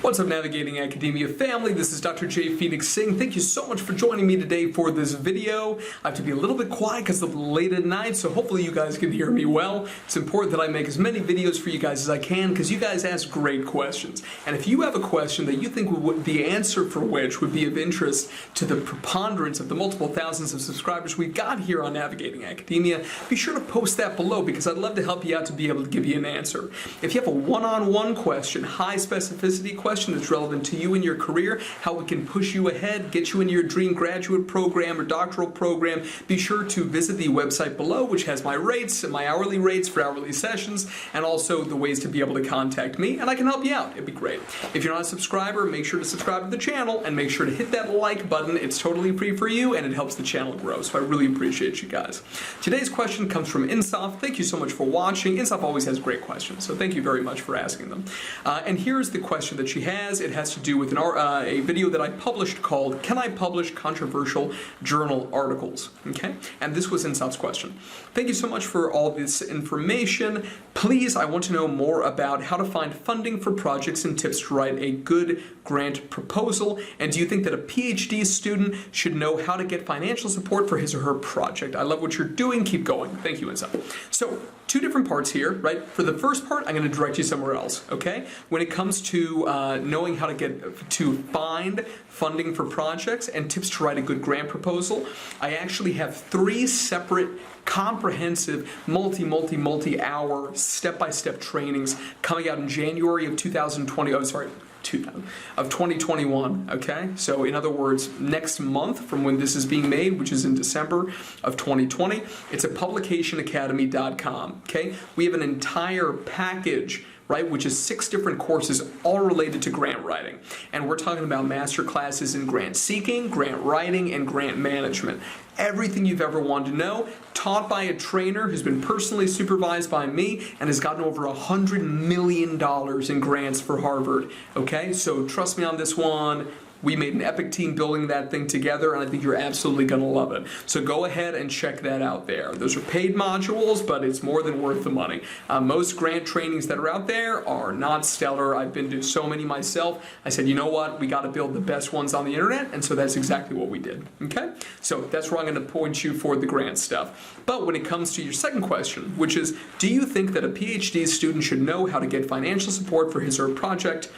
What's up, Navigating Academia family? This is Dr. Phoenix Singh. Thank you so much for joining me today for this video. I have to be a little bit quiet because it's late at night, so hopefully you guys can hear me well. It's important that I make as many videos for you guys as I can because you guys ask great questions. And if you have a question that you think the answer for which would be of interest to the preponderance of the multiple thousands of subscribers we've got here on Navigating Academia, be sure to post that below because I'd love to help you out to be able to give you an answer. If you have a one-on-one question, high specificity question that's relevant to you in your career, how we can push you ahead, get you into your dream graduate program or doctoral program, be sure to visit the website below, which has my rates and my hourly rates for hourly sessions, and also the ways to be able to contact me, and I can help you out. It'd be great. If you're not a subscriber, make sure to subscribe to the channel and make sure to hit that like button. It's totally free for you and it helps the channel grow, so I really appreciate you guys. Today's question comes from Insaf. Thank you so much for watching. Insaf always has great questions, so thank you very much for asking them. And here's the question that she has. It has to do with a video that I published called "Can I Publish Controversial Journal Articles?" Okay, and this was Insaf's question. Thank you so much for all this information. Please, I want to know more about how to find funding for projects and tips to write a good grant proposal. And do you think that a PhD student should know how to get financial support for his or her project? I love what you're doing. Keep going. Thank you, Insaf. So, two different parts here, right? For the first part, I'm going to direct you somewhere else, okay? When it comes to knowing how to find funding for projects and tips to write a good grant proposal, I actually have 3 separate comprehensive multi-hour step-by-step trainings coming out in January of 2021, okay? So in other words, next month from when this is being made, which is in December of 2020, it's at publicationacademy.com, okay? We have an entire package, right, which is 6 different courses all related to grant writing. And we're talking about master classes in grant seeking, grant writing, and grant management. Everything you've ever wanted to know, taught by a trainer who's been personally supervised by me and has gotten over $100 million in grants for Harvard. Okay, so trust me on this one. We made an epic team building that thing together, and I think you're absolutely going to love it. So go ahead and check that out there. Those are paid modules, but it's more than worth the money. Most grant trainings that are out there are not stellar. I've been to so many myself. I said, you know what? We got to build the best ones on the internet, and so that's exactly what we did. Okay? So that's where I'm going to point you for the grant stuff. But when it comes to your second question, which is, do you think that a PhD student should know how to get financial support for his or her project?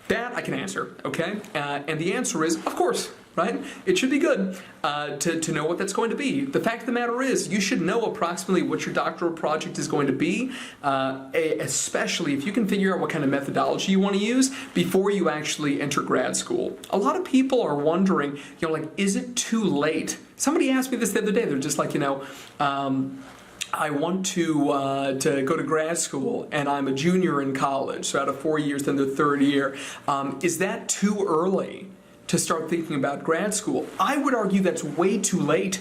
That I can answer, okay? And the answer is, of course, right? It should be good to know what that's going to be. The fact of the matter is, you should know approximately what your doctoral project is going to be, especially if you can figure out what kind of methodology you want to use before you actually enter grad school. A lot of people are wondering, you know, like, is it too late? Somebody asked me this the other day. They're just like, you know, I want to go to grad school, and I'm a junior in college, so out of 4 years, then the 3rd year. Is that too early to start thinking about grad school? I would argue that's way too late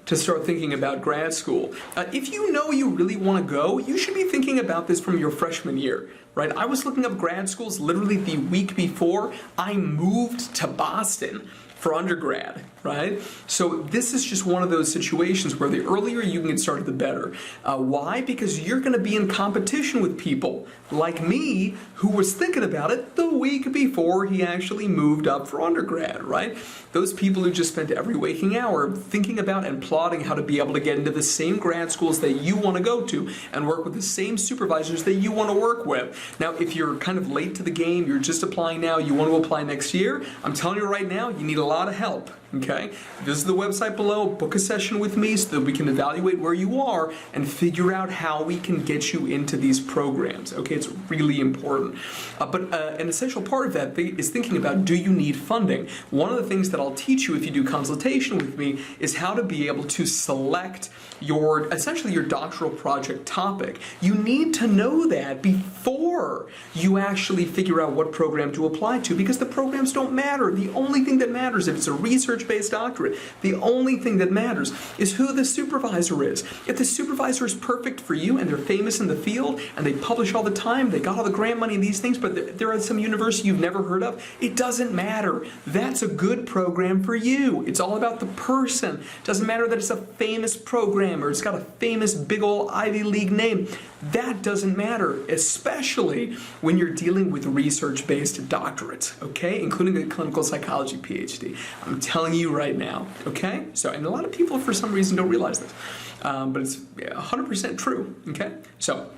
to start thinking about grad school. If you know you really want to go, you should be thinking about this from your freshman year, right? I was looking up grad schools literally the week before I moved to Boston for undergrad, right? So this is just one of those situations where the earlier you can get started, the better. Why? Because you're going to be in competition with people like me who was thinking about it the week before he actually moved up for undergrad, right? Those people who just spent every waking hour thinking about and plotting how to be able to get into the same grad schools that you want to go to and work with the same supervisors that you want to work with. Now, if you're kind of late to the game, you're just applying now, you want to apply next year, I'm telling you right now, you need a lot of help. Okay, visit the website below, book a session with me so that we can evaluate where you are and figure out how we can get you into these programs. Okay, it's really important. But an essential part of that is thinking about, do you need funding? One of the things that I'll teach you if you do consultation with me is how to be able to select essentially your doctoral project topic. You need to know that before you actually figure out what program to apply to, because the programs don't matter. The only thing that matters if it's a research research-based doctorate. The only thing that matters is who the supervisor is. If the supervisor is perfect for you and they're famous in the field and they publish all the time, they got all the grant money and these things, but they're at some university you've never heard of, it doesn't matter. That's a good program for you. It's all about the person. It doesn't matter that it's a famous program or it's got a famous big old Ivy League name. That doesn't matter, especially when you're dealing with research-based doctorates, okay? Including a clinical psychology Ph.D. I'm telling you right now, okay? So, and a lot of people for some reason don't realize this, but it's 100% true, okay? So,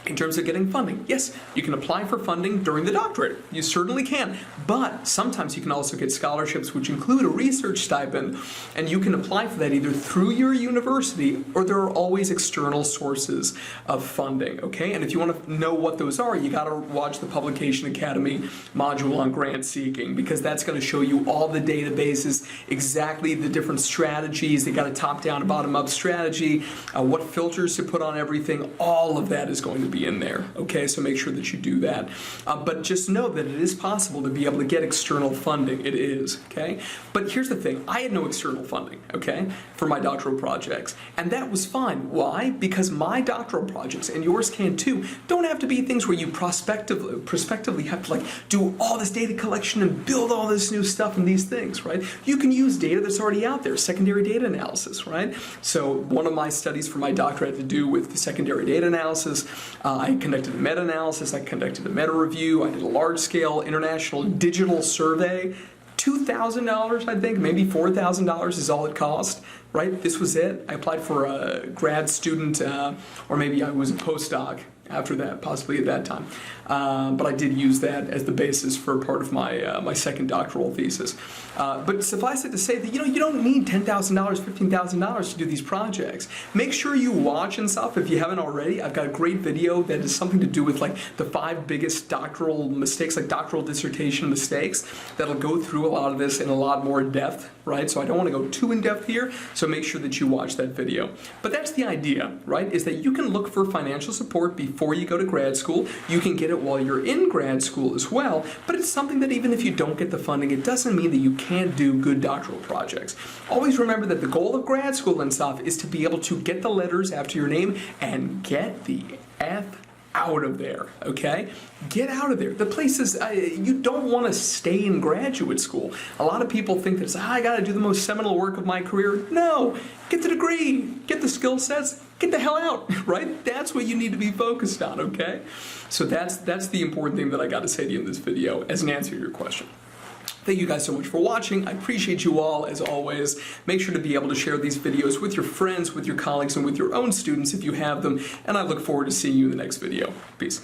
in terms of getting funding, yes, you can apply for funding during the doctorate. You certainly can. But sometimes you can also get scholarships which include a research stipend, and you can apply for that either through your university or there are always external sources of funding, okay? And if you want to know what those are, you got to watch the Publication Academy module on grant seeking, because that's going to show you all the databases, exactly the different strategies. They got a top-down and bottom-up strategy, what filters to put on everything. All of that is going to be in there, okay? So make sure that you do that. But just know that it is possible to be able to get external funding. It is, okay? But here's the thing. I had no external funding, okay, for my doctoral projects. And that was fine. Why? Because my doctoral projects, and yours can too, don't have to be things where you prospectively have to like do all this data collection and build all this new stuff and these things, right? You can use data that's already out there, secondary data analysis, right? So one of my studies for my doctorate had to do with the secondary data analysis. I conducted a meta-analysis, I conducted a meta-review, I did a large-scale international digital survey. $2,000, I think, maybe $4,000 is all it cost, right? This was it. I applied for a grad student, or maybe I was a postdoc after that, possibly at that time. But I did use that as the basis for part of my my second doctoral thesis. But suffice it to say that you don't need $10,000, $15,000 to do these projects. Make sure you watch and stuff if you haven't already. I've got a great video that has something to do with like the 5 biggest doctoral mistakes, like doctoral dissertation mistakes. That'll go through a lot of this in a lot more depth, right? So I don't want to go too in depth here. So make sure that you watch that video. But that's the idea, right? Is that you can look for financial support before you go to grad school. You can get it while you're in grad school as well, but it's something that even if you don't get the funding, it doesn't mean that you can't do good doctoral projects. Always remember that the goal of grad school and stuff is to be able to get the letters after your name and get the F out of there, okay? Get out of there. The places, you don't want to stay in graduate school. A lot of people think that I got to do the most seminal work of my career. No, get the degree, get the skill sets, get the hell out, right? That's what you need to be focused on, okay? So that's the important thing that I got to say to you in this video as an answer to your question. Thank you guys so much for watching. I appreciate you all, as always. Make sure to be able to share these videos with your friends, with your colleagues, and with your own students if you have them. And I look forward to seeing you in the next video. Peace.